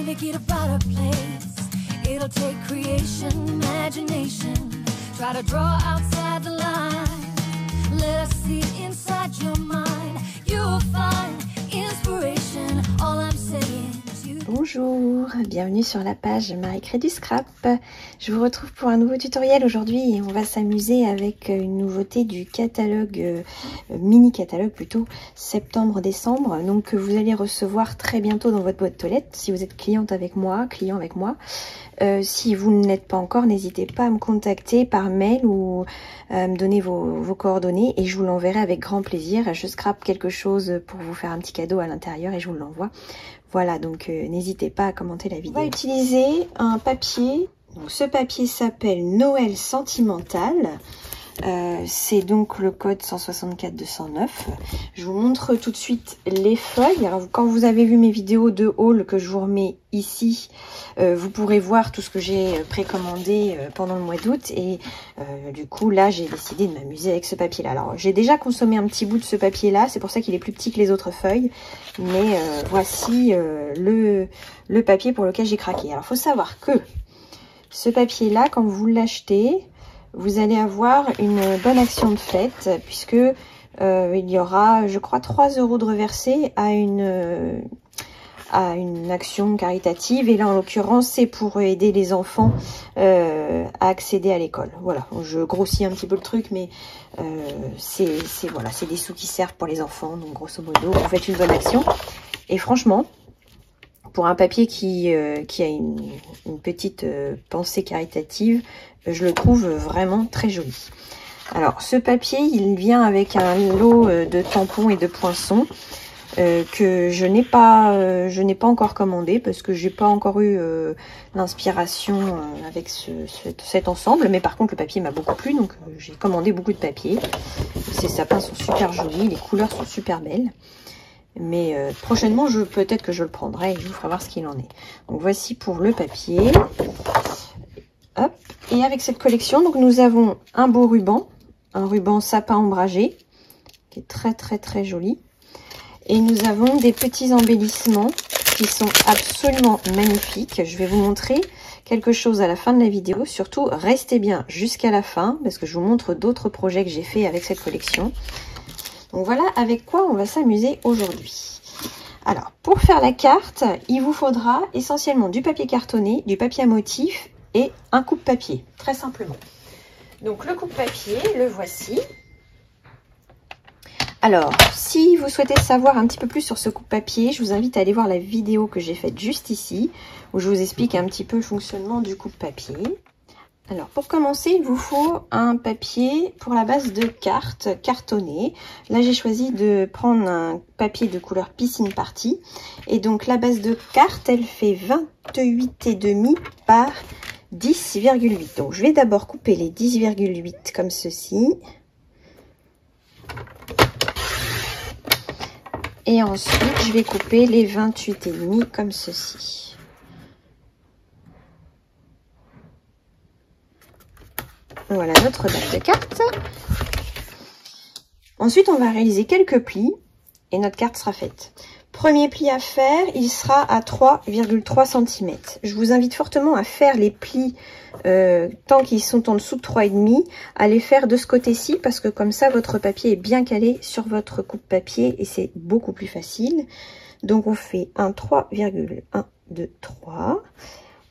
make it a better place. It'll take creation, imagination. Try to draw outside the line. Let us see inside your mind. You'll find inspiration. All I'm saying is you. Bonjour, bienvenue sur la page Marie-Cré du Scrap. Je vous retrouve pour un nouveau tutoriel aujourd'hui et on va s'amuser avec une nouveauté du catalogue, mini-catalogue plutôt, septembre-décembre. Donc que vous allez recevoir très bientôt dans votre boîte aux lettres si vous êtes client avec moi. Si vous ne l'êtes pas encore, n'hésitez pas à me contacter par mail ou à me donner vos coordonnées et je vous l'enverrai avec grand plaisir. Je scrape quelque chose pour vous faire un petit cadeau à l'intérieur et je vous l'envoie. Voilà, donc n'hésitez pas à commenter la vidéo. On va utiliser un papier. Donc, ce papier s'appelle Noël Sentimental. C'est donc le code 164-209. Je vous montre tout de suite les feuilles. Alors quand vous avez vu mes vidéos de haul que je vous remets ici, vous pourrez voir tout ce que j'ai précommandé pendant le mois d'août. Et du coup là j'ai décidé de m'amuser avec ce papier là. Alors j'ai déjà consommé un petit bout de ce papier là, c'est pour ça qu'il est plus petit que les autres feuilles. Mais voici le papier pour lequel j'ai craqué. Alors il faut savoir que ce papier là, quand vous l'achetez, vous allez avoir une bonne action de fête puisque il y aura, je crois, 3 € de reversés à une action caritative. Et là, en l'occurrence, c'est pour aider les enfants à accéder à l'école. Voilà, je grossis un petit peu le truc, mais c'est des sous qui servent pour les enfants. Donc, grosso modo, vous faites une bonne action. Et franchement, pour un papier qui a une petite pensée caritative, je le trouve vraiment très joli. Alors ce papier, il vient avec un lot de tampons et de poinçons que je n'ai pas encore commandé parce que j'ai pas encore eu l'inspiration avec cet ensemble. Mais par contre le papier m'a beaucoup plu, donc j'ai commandé beaucoup de papier. Ces sapins sont super jolis, les couleurs sont super belles. Mais prochainement, peut-être que je le prendrai et je vous ferai voir ce qu'il en est. Donc voici pour le papier. Hop. Et avec cette collection, donc nous avons un beau ruban, un ruban sapin ombragé, qui est très très très joli. Et nous avons des petits embellissements qui sont absolument magnifiques. Je vais vous montrer quelque chose à la fin de la vidéo. Surtout, restez bien jusqu'à la fin, parce que je vous montre d'autres projets que j'ai fait avec cette collection. Donc voilà avec quoi on va s'amuser aujourd'hui. Alors, pour faire la carte, il vous faudra essentiellement du papier cartonné, du papier à motif et un coupe-papier, très simplement. Donc le coupe-papier, le voici. Alors, si vous souhaitez savoir un petit peu plus sur ce coupe-papier, je vous invite à aller voir la vidéo que j'ai faite juste ici, où je vous explique un petit peu le fonctionnement du coupe-papier. Alors, pour commencer, il vous faut un papier pour la base de carte cartonnée. Là, j'ai choisi de prendre un papier de couleur piscine party. Et donc, la base de carte, elle fait 28,5 par 10,8. Donc, je vais d'abord couper les 10,8 comme ceci. Et ensuite, je vais couper les 28,5 comme ceci. Voilà notre base de carte. Ensuite, on va réaliser quelques plis et notre carte sera faite. Premier pli à faire, il sera à 3,3 cm. Je vous invite fortement à faire les plis tant qu'ils sont en dessous de 3,5, à les faire de ce côté-ci parce que comme ça, votre papier est bien calé sur votre coupe-papier et c'est beaucoup plus facile. Donc, on fait un 3,1, 2, 3.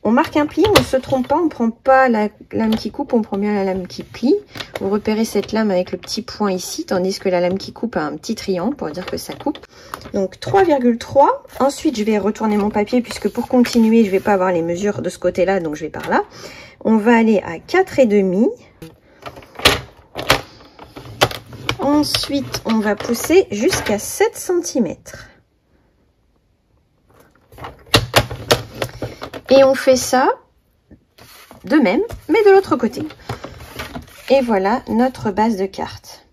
On marque un pli, on ne se trompe pas, on ne prend pas la lame qui coupe, on prend bien la lame qui plie. Vous repérez cette lame avec le petit point ici, tandis que la lame qui coupe a un petit triangle pour dire que ça coupe. Donc 3,3. Ensuite, je vais retourner mon papier puisque pour continuer, je ne vais pas avoir les mesures de ce côté-là, donc je vais par là. On va aller à 4,5. Ensuite, on va pousser jusqu'à 7 cm. Et on fait ça de même, mais de l'autre côté. Et voilà notre base de carte.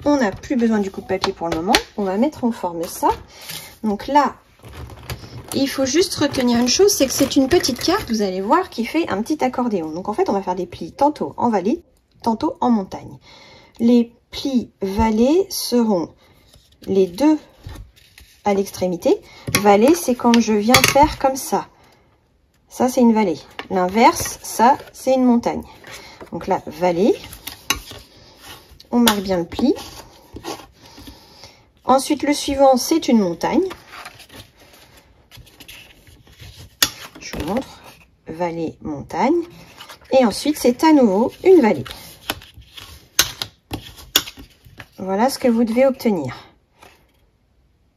On n'a plus besoin du coupe-papier pour le moment. On va mettre en forme ça. Donc là, il faut juste retenir une chose, c'est que c'est une petite carte, vous allez voir, qui fait un petit accordéon. Donc en fait, on va faire des plis tantôt en vallée, tantôt en montagne. Les plis vallées seront les deux à l'extrémité. Vallée, c'est quand je viens faire comme ça. Ça, c'est une vallée. L'inverse, ça, c'est une montagne. Donc là, vallée. On marque bien le pli. Ensuite, le suivant, c'est une montagne. Je vous montre. Vallée, montagne. Et ensuite, c'est à nouveau une vallée. Voilà ce que vous devez obtenir.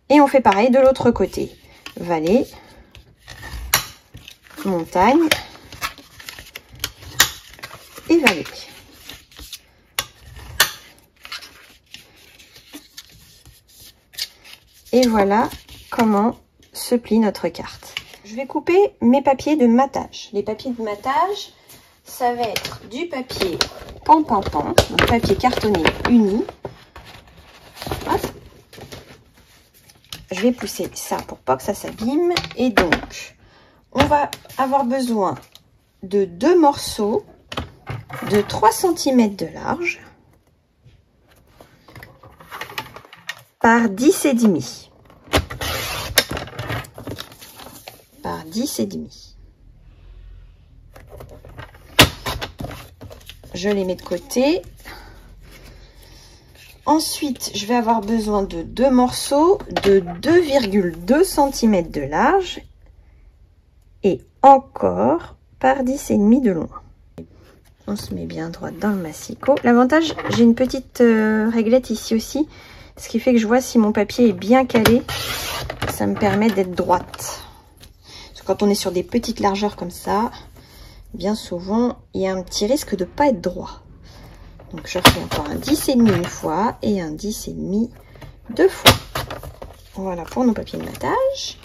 Et on fait pareil de l'autre côté. Vallée, montagne et vallée. Et voilà comment se plie notre carte. Je vais couper mes papiers de matage. Les papiers de matage, ça va être du papier pan-pan-pan, donc papier cartonné uni. Hop. Je vais pousser ça pour pas que ça s'abîme. Et donc, on va avoir besoin de 2 morceaux de 3 cm de large par 10,5 par 10,5. Je les mets de côté. Ensuite, je vais avoir besoin de 2 morceaux de 2,2 cm de large et encore par 10,5 de long. On se met bien droite dans le massicot. L'avantage, j'ai une petite réglette ici aussi, ce qui fait que je vois si mon papier est bien calé. Ça me permet d'être droite. Parce que quand on est sur des petites largeurs comme ça, bien souvent, il y a un petit risque de ne pas être droit. Donc je fais encore un 10,5 une fois et un 10,5 deux fois. Voilà pour nos papiers de matage.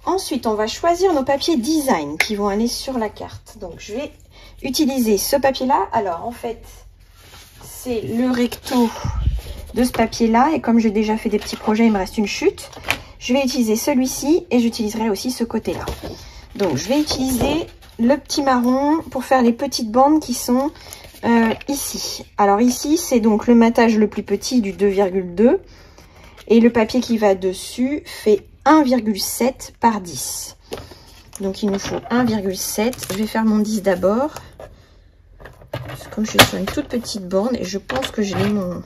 Ensuite, on va choisir nos papiers design qui vont aller sur la carte. Donc je vais utiliser ce papier-là. Alors en fait, c'est le recto de ce papier-là. Et comme j'ai déjà fait des petits projets, il me reste une chute. Je vais utiliser celui-ci et j'utiliserai aussi ce côté-là. Donc je vais utiliser le petit marron pour faire les petites bandes qui sont ici. Alors ici, c'est donc le matage le plus petit du 2,2 et le papier qui va dessus fait 1,7 par 10. Donc il nous faut 1,7. Je vais faire mon 10 d'abord. Comme je suis sur une toute petite borne et je pense que je l'ai mon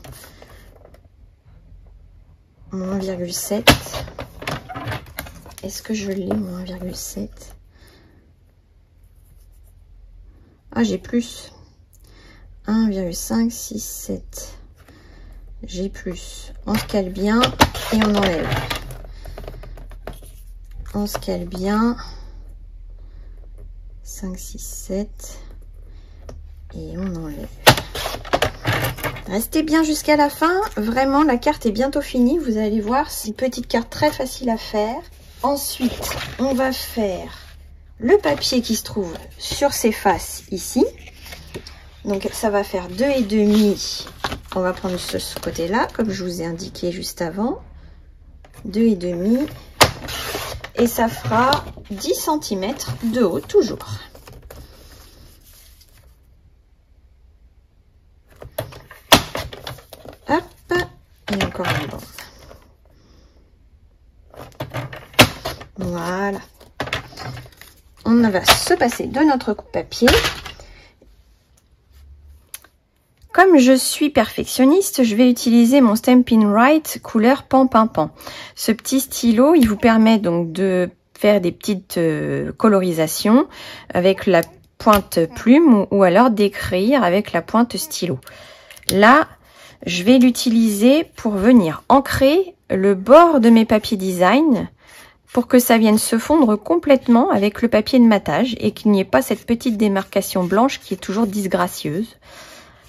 1,7. Est-ce que je l'ai mon 1,7? Ah, j'ai plus. 1,5, 6, 7. J'ai plus. On se cale bien et on enlève. On se cale bien. 5, 6, 7. Et on enlève. Restez bien jusqu'à la fin. Vraiment, la carte est bientôt finie. Vous allez voir, c'est une petite carte très facile à faire. Ensuite, on va faire le papier qui se trouve sur ses faces ici. Donc ça va faire 2,5. On va prendre ce côté-là, comme je vous ai indiqué juste avant. 2,5. Et ça fera 10 cm de haut, toujours. Hop, et encore une bande. Voilà. On va se passer de notre coupe-papier. Comme je suis perfectionniste, je vais utiliser mon Stampin' Write couleur Pan-Pan-Pan. Ce petit stylo, il vous permet donc de faire des petites colorisations avec la pointe plume ou alors d'écrire avec la pointe stylo. Là, je vais l'utiliser pour venir ancrer le bord de mes papiers design pour que ça vienne se fondre complètement avec le papier de matage et qu'il n'y ait pas cette petite démarcation blanche qui est toujours disgracieuse.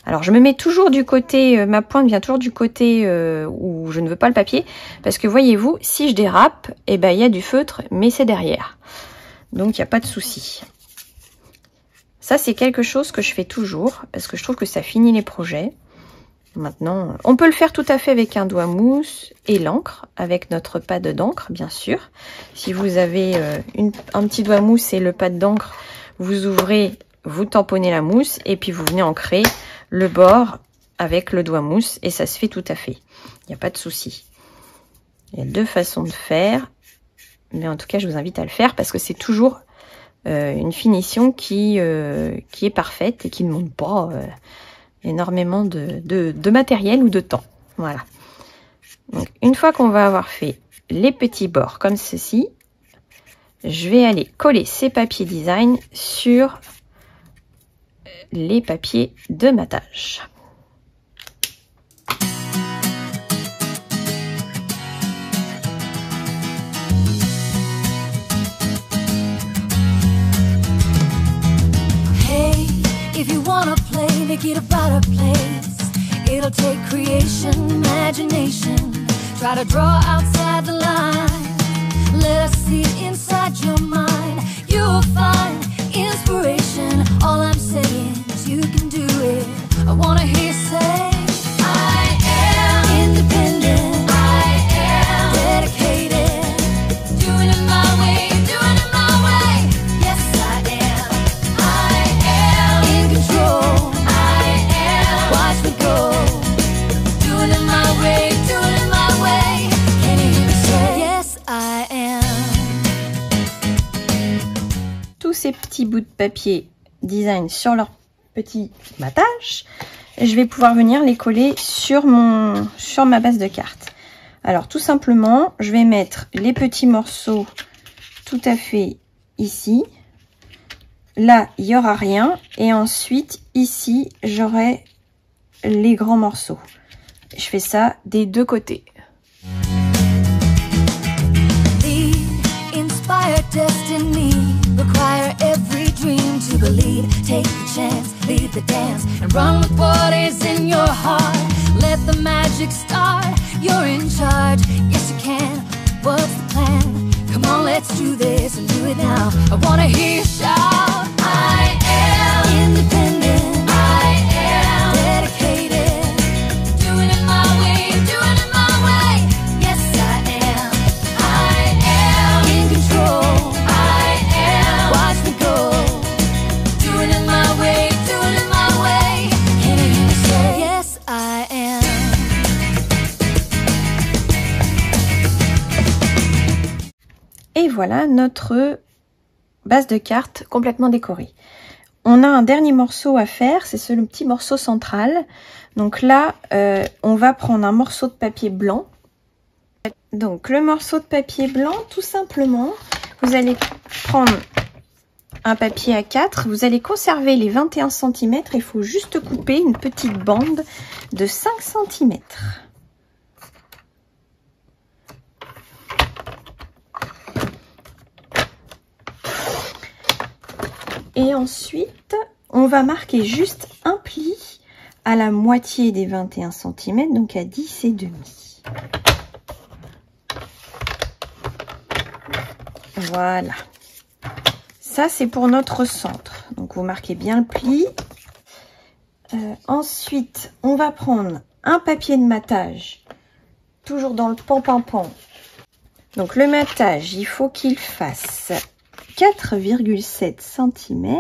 Alors je me mets toujours du côté, ma pointe vient toujours du côté où je ne veux pas le papier, parce que voyez-vous, si je dérape, eh ben il y a du feutre, mais c'est derrière. Donc il n'y a pas de souci. Ça c'est quelque chose que je fais toujours, parce que je trouve que ça finit les projets. Maintenant, on peut le faire tout à fait avec un doigt mousse et l'encre, avec notre pad d'encre bien sûr. Si vous avez un petit doigt mousse et le pad d'encre, vous ouvrez, vous tamponnez la mousse et puis vous venez ancrer le bord avec le doigt mousse et ça se fait tout à fait. Il n'y a pas de souci. Il y a deux façons de faire, mais en tout cas, je vous invite à le faire parce que c'est toujours une finition qui est parfaite et qui ne demande pas énormément de matériel ou de temps. Voilà. Donc, une fois qu'on va avoir fait les petits bords comme ceci, je vais aller coller ces papiers design sur les papiers de matage. Hey, if you wanna play, make it about a place. It'll take creation, imagination. Try to draw outside the line. Let us see inside your mind. You'll find inspiration. All I'm saying is you can do it. I wanna hear you say, I am independent. I am dedicated. Doing it my way, doing it my way. Yes, I am. I am in control. I am. Watch me go. Doing it my way, doing it my way. Can you hear me say, yes, I am. Tous ces petits bouts de papier design sur leur petit matage, et je vais pouvoir venir les coller sur ma base de carte. Alors tout simplement, je vais mettre les petits morceaux tout à fait ici. Là, il n'y aura rien. Et ensuite, ici, j'aurai les grands morceaux. Je fais ça des deux côtés. Destiny require every dream to believe. Take the chance, lead the dance, and run with what is in your heart. Let the magic start. You're in charge. Yes, you can. What's the plan? Come on, let's do this and do it now. I wanna hear you shout. I am independent. I am dedicated. Doing it my way, doing it my way. Yes, I am. I am in control. Et voilà notre base de carte complètement décorée. On a un dernier morceau à faire, c'est le petit morceau central. Donc là, on va prendre un morceau de papier blanc. Donc le morceau de papier blanc, tout simplement, vous allez prendre un papier A4, vous allez conserver les 21 cm, il faut juste couper une petite bande de 5 cm. Et ensuite, on va marquer juste un pli à la moitié des 21 cm, donc à 10,5. Voilà. Ça, c'est pour notre centre. Donc, vous marquez bien le pli. Ensuite, on va prendre un papier de matage, toujours dans le pan-pan-pan. Donc, le matage, il faut qu'il fasse 4,7 cm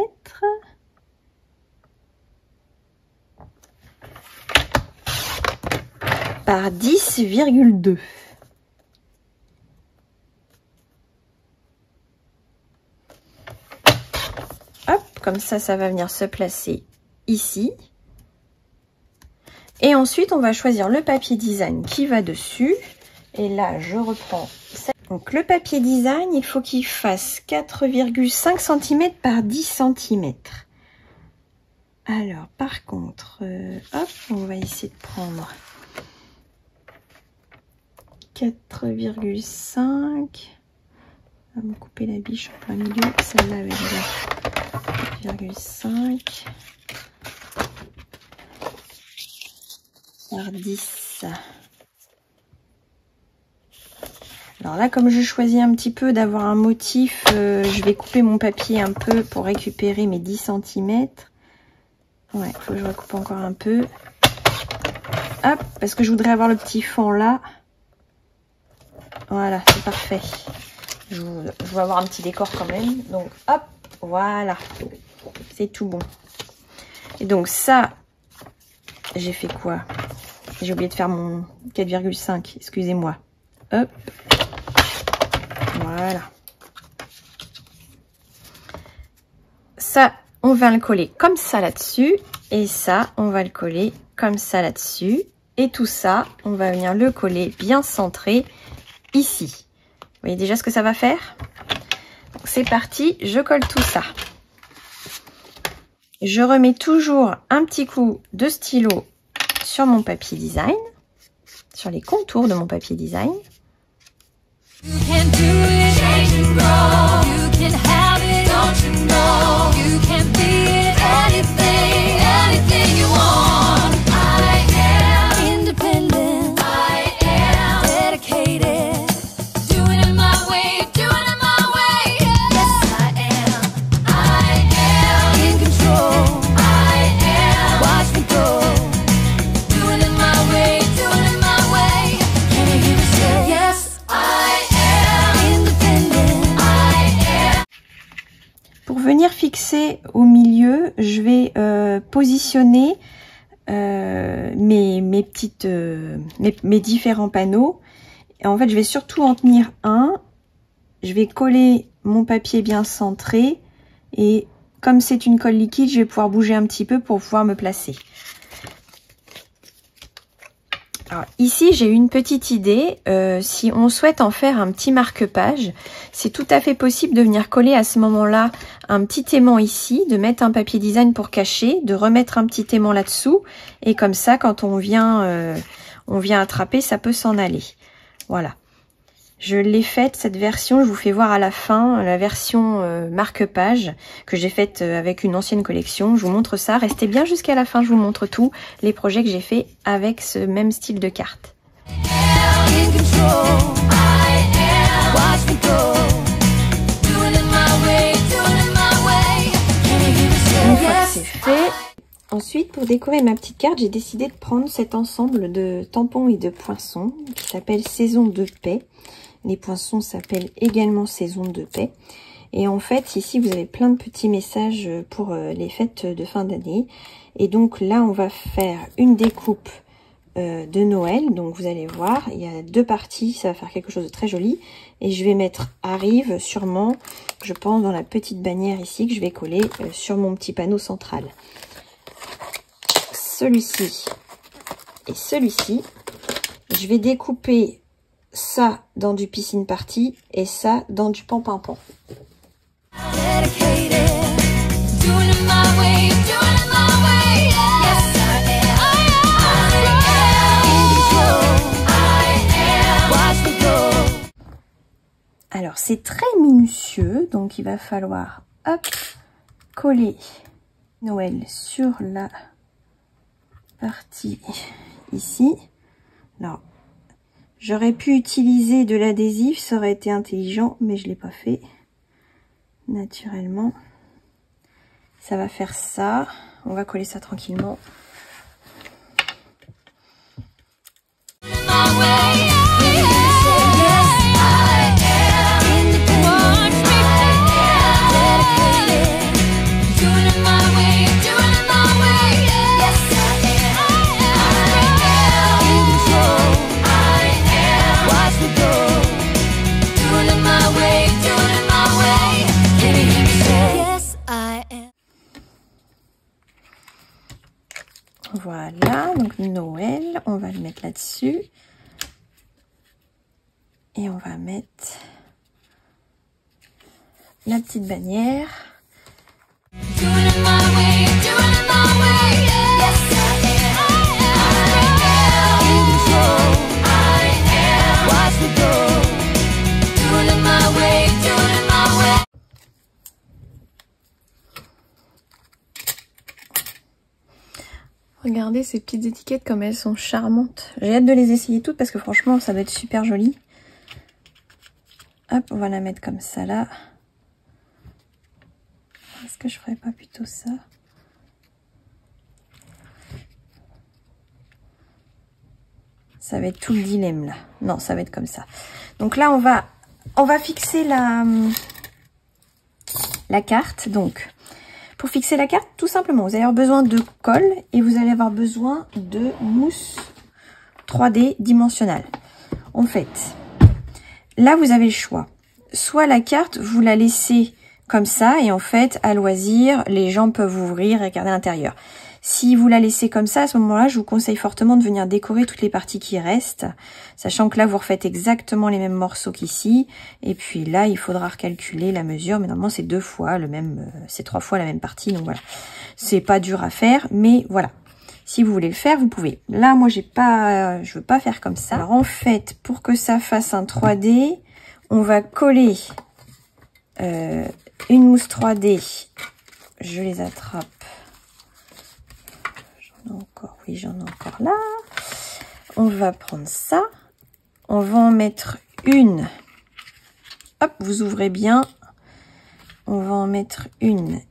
par 10,2. Hop, comme ça, ça va venir se placer ici. Et ensuite, on va choisir le papier design qui va dessus. Et là, je reprends. Donc, le papier design, il faut qu'il fasse 4,5 cm par 10 cm. Alors, par contre, hop, on va essayer de prendre 4,5. On va me couper la biche en plein milieu. Celle-là avec 4,5 par 10. Alors là, comme je choisis un petit peu d'avoir un motif, je vais couper mon papier un peu pour récupérer mes 10 cm. Ouais, il faut que je recoupe encore un peu. Hop, parce que je voudrais avoir le petit fond là. Voilà, c'est parfait. Je veux avoir un petit décor quand même. Donc, hop, voilà. C'est tout bon. Et donc ça, j'ai fait quoi? J'ai oublié de faire mon 4,5, excusez-moi. Hop. Voilà. Ça, on va le coller comme ça là-dessus. Et ça, on va le coller comme ça là-dessus. Et tout ça, on va venir le coller bien centré ici. Vous voyez déjà ce que ça va faire? Donc c'est parti, je colle tout ça. Je remets toujours un petit coup de stylo sur mon papier design, sur les contours de mon papier design. You can do it, change and grow. You can have it, don't you know? You can be it, anything, anything you want. I am independent. I am dedicated. Doing it my way, doing it my way. Yes, I am. I am in control. I am. Watch me go. Doing it my way, doing it my way. Can you hear me say yes? Pour venir fixer au milieu, je vais positionner mes différents panneaux. Et en fait, je vais surtout en tenir un. Je vais coller mon papier bien centré. Et comme c'est une colle liquide, je vais pouvoir bouger un petit peu pour pouvoir me placer. Alors, ici, j'ai une petite idée. Si on souhaite en faire un petit marque-page, c'est tout à fait possible de venir coller à ce moment-là un petit aimant ici, de mettre un papier design pour cacher, de remettre un petit aimant là-dessous. Et comme ça, quand on vient attraper, ça peut s'en aller. Voilà. Je l'ai faite, cette version, je vous fais voir à la fin, la version marque-page que j'ai faite avec une ancienne collection. Je vous montre ça, restez bien jusqu'à la fin, je vous montre tous les projets que j'ai fait avec ce même style de carte. Une fois que c'est fait, ensuite pour décorer ma petite carte, j'ai décidé de prendre cet ensemble de tampons et de poinçons qui s'appelle Saison de paix. Les poinçons s'appellent également Saison de paix. Et en fait, ici, vous avez plein de petits messages pour les fêtes de fin d'année. Et donc là, on va faire une découpe de Noël. Donc vous allez voir, il y a deux parties, ça va faire quelque chose de très joli. Et je vais mettre Arrive sûrement, je pense, dans la petite bannière ici que je vais coller sur mon petit panneau central. Celui-ci et celui-ci, je vais découper ça dans du piscine party et ça dans du pan-pan-pan. Alors c'est très minutieux, donc il va falloir hop, coller Noël sur la partie ici. Alors j'aurais pu utiliser de l'adhésif, ça aurait été intelligent, mais je l'ai pas fait naturellement. Ça va faire ça. On va coller ça tranquillement. Voilà, donc Noël, on va le mettre là-dessus. Et on va mettre la petite bannière. Regardez ces petites étiquettes comme elles sont charmantes. J'ai hâte de les essayer toutes parce que franchement ça va être super joli. Hop, on va la mettre comme ça là. Est-ce que je ferais pas plutôt ça? Ça va être tout le dilemme là. Non, ça va être comme ça. Donc là on va fixer la carte. Donc pour fixer la carte, tout simplement, vous allez avoir besoin de colle et vous allez avoir besoin de mousse 3D dimensionnelle. En fait, là, vous avez le choix. Soit la carte, vous la laissez comme ça, et en fait, à loisir, les gens peuvent ouvrir et regarder l'intérieur. Si vous la laissez comme ça, à ce moment-là, je vous conseille fortement de venir décorer toutes les parties qui restent, sachant que là, vous refaites exactement les mêmes morceaux qu'ici, et puis là, il faudra recalculer la mesure, mais normalement, c'est 2 fois le même, c'est 3 fois la même partie, donc voilà. C'est pas dur à faire, mais voilà. Si vous voulez le faire, vous pouvez. Là, moi, je veux pas faire comme ça. Alors, en fait, pour que ça fasse un 3D, on va coller une mousse 3D. Je les attrape. J'en ai encore, oui, j'en ai encore là. On va prendre ça. On va en mettre une. Hop, vous ouvrez bien. On va en mettre une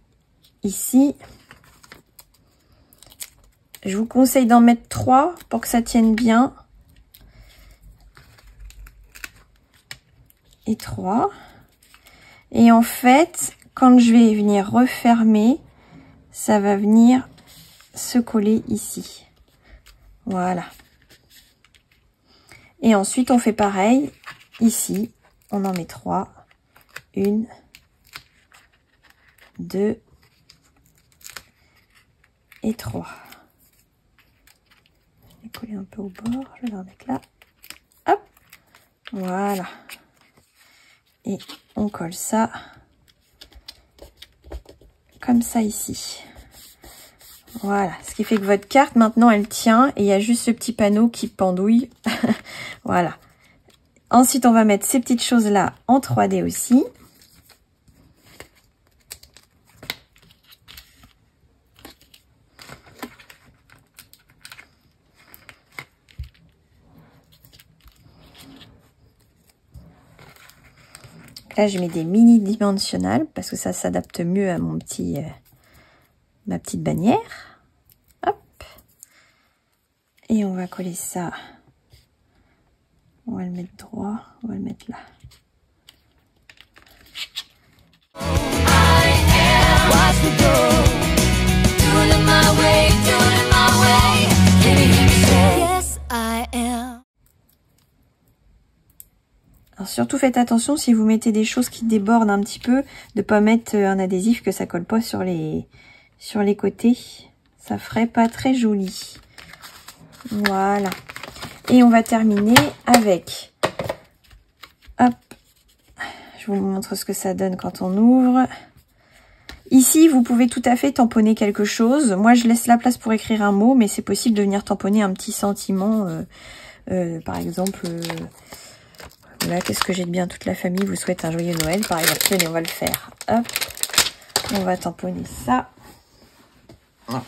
ici. Je vous conseille d'en mettre 3 pour que ça tienne bien. Et 3. Et en fait, quand je vais venir refermer, ça va venir se coller ici. Voilà. Et ensuite, on fait pareil. Ici, on en met 3. 1, 2 et 3. Je vais coller un peu au bord. Je vais la remettre là. Hop. Voilà. Et on colle ça comme ça ici. Voilà, ce qui fait que votre carte maintenant elle tient et il y a juste ce petit panneau qui pendouille. Voilà. Ensuite on va mettre ces petites choses là en 3D aussi. Là, je mets des mini dimensionnels parce que ça s'adapte mieux à mon petit, ma petite bannière. Hop. Et on va coller ça. On va le mettre droit. On va le mettre là. Alors surtout faites attention si vous mettez des choses qui débordent un petit peu, de pas mettre un adhésif que ça colle pas sur les côtés. Ça ferait pas très joli. Voilà. Et on va terminer avec, hop, je vous montre ce que ça donne quand on ouvre. Ici, vous pouvez tout à fait tamponner quelque chose. Moi, je laisse la place pour écrire un mot, mais c'est possible de venir tamponner un petit sentiment. Par exemple, là, qu'est-ce que j'ai de bien? Toute la famille vous souhaite un joyeux Noël, par exemple. Tenez, on va le faire. Hop, on va tamponner ça. Hop.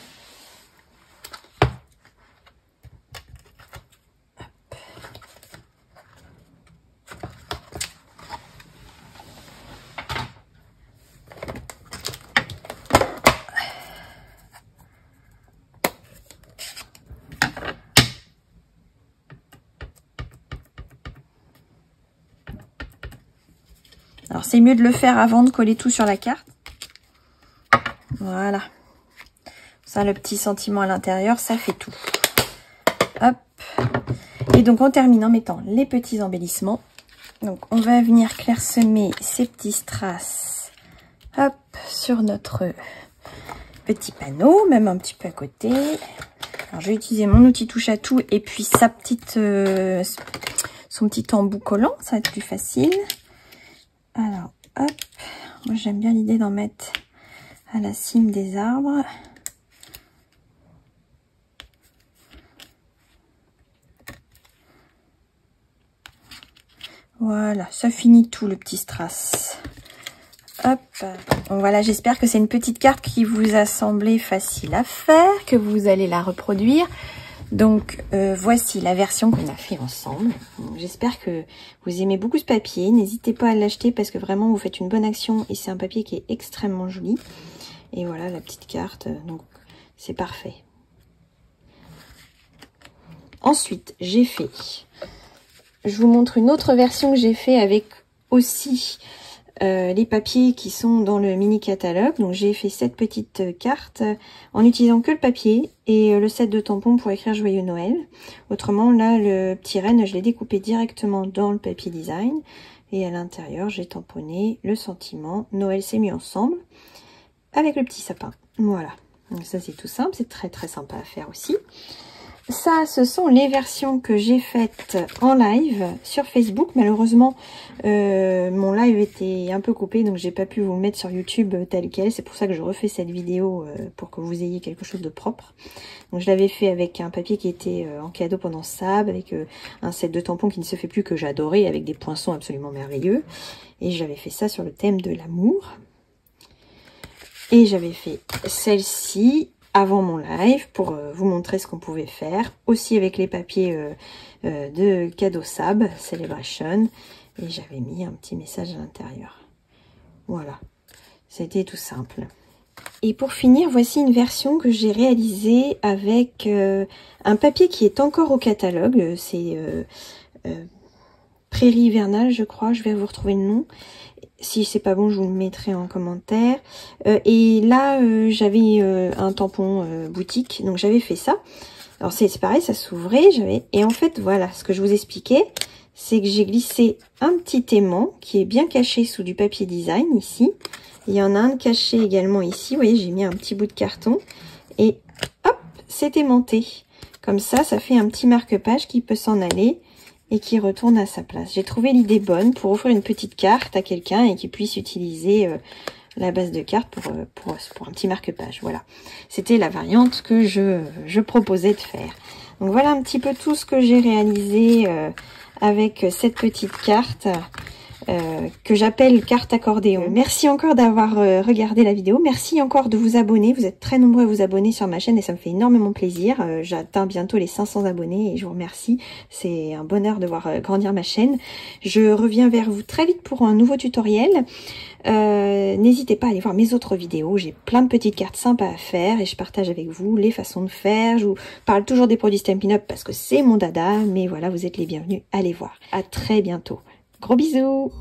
Alors, c'est mieux de le faire avant de coller tout sur la carte. Voilà. Ça, le petit sentiment à l'intérieur, ça fait tout. Hop. Et donc, on termine en mettant les petits embellissements. Donc, on va venir clairsemer ces petits strass. Hop, sur notre petit panneau, même un petit peu à côté. Alors, je vais utiliser mon outil touche à tout et puis sa petite, son petit embout collant. Ça va être plus facile. Alors, hop, moi j'aime bien l'idée d'en mettre à la cime des arbres. Voilà, ça finit tout le petit strass. Hop, donc voilà, j'espère que c'est une petite carte qui vous a semblé facile à faire, que vous allez la reproduire. Donc voici la version qu'on a fait ensemble. J'espère que vous aimez beaucoup ce papier. N'hésitez pas à l'acheter parce que vraiment vous faites une bonne action et c'est un papier qui est extrêmement joli. Et voilà la petite carte, donc c'est parfait. Ensuite j'ai fait, je vous montre une autre version que j'ai fait avec aussi les papiers qui sont dans le mini catalogue. Donc j'ai fait cette petite carte en utilisant que le papier et le set de tampons pour écrire Joyeux Noël. Autrement là le petit renne je l'ai découpé directement dans le papier design et à l'intérieur j'ai tamponné le sentiment Noël s'est mis ensemble avec le petit sapin. Voilà, donc ça c'est tout simple, c'est très sympa à faire aussi. Ça, ce sont les versions que j'ai faites en live sur Facebook. Malheureusement, mon live était un peu coupé, donc j'ai pas pu vous le mettre sur YouTube tel quel. C'est pour ça que je refais cette vidéo pour que vous ayez quelque chose de propre. Donc je l'avais fait avec un papier qui était en cadeau pendant Sab, avec un set de tampons qui ne se fait plus, que j'adorais, avec des poinçons absolument merveilleux. Et j'avais fait ça sur le thème de l'amour. Et j'avais fait celle-ci avant mon live pour vous montrer ce qu'on pouvait faire, aussi avec les papiers de cadeau Sab Celebration, et j'avais mis un petit message à l'intérieur. Voilà, c'était tout simple. Et pour finir, voici une version que j'ai réalisée avec un papier qui est encore au catalogue, c'est Prairie hivernale je crois, je vais vous retrouver le nom. Si c'est pas bon, je vous le mettrai en commentaire. Et là, j'avais un tampon boutique, donc j'avais fait ça. Alors c'est pareil, ça s'ouvrait, et en fait, voilà, ce que je vous expliquais, c'est que j'ai glissé un petit aimant qui est bien caché sous du papier design ici. Il y en a un caché également ici. Vous voyez, j'ai mis un petit bout de carton et hop, c'est aimanté. Comme ça, ça fait un petit marque-page qui peut s'en aller et qui retourne à sa place. J'ai trouvé l'idée bonne pour offrir une petite carte à quelqu'un et qu'il puisse utiliser la base de carte pour un petit marque-page. Voilà, c'était la variante que je proposais de faire. Donc voilà un petit peu tout ce que j'ai réalisé avec cette petite carte que j'appelle carte accordéon. Merci encore d'avoir regardé la vidéo. Merci encore de vous abonner. Vous êtes très nombreux à vous abonner sur ma chaîne et ça me fait énormément plaisir. J'atteins bientôt les 500 abonnés et je vous remercie. C'est un bonheur de voir grandir ma chaîne. Je reviens vers vous très vite pour un nouveau tutoriel. N'hésitez pas à aller voir mes autres vidéos. J'ai plein de petites cartes sympas à faire et je partage avec vous les façons de faire. Je vous parle toujours des produits Stampin' Up parce que c'est mon dada. Mais voilà, vous êtes les bienvenus. Allez voir. À très bientôt. Gros bisous!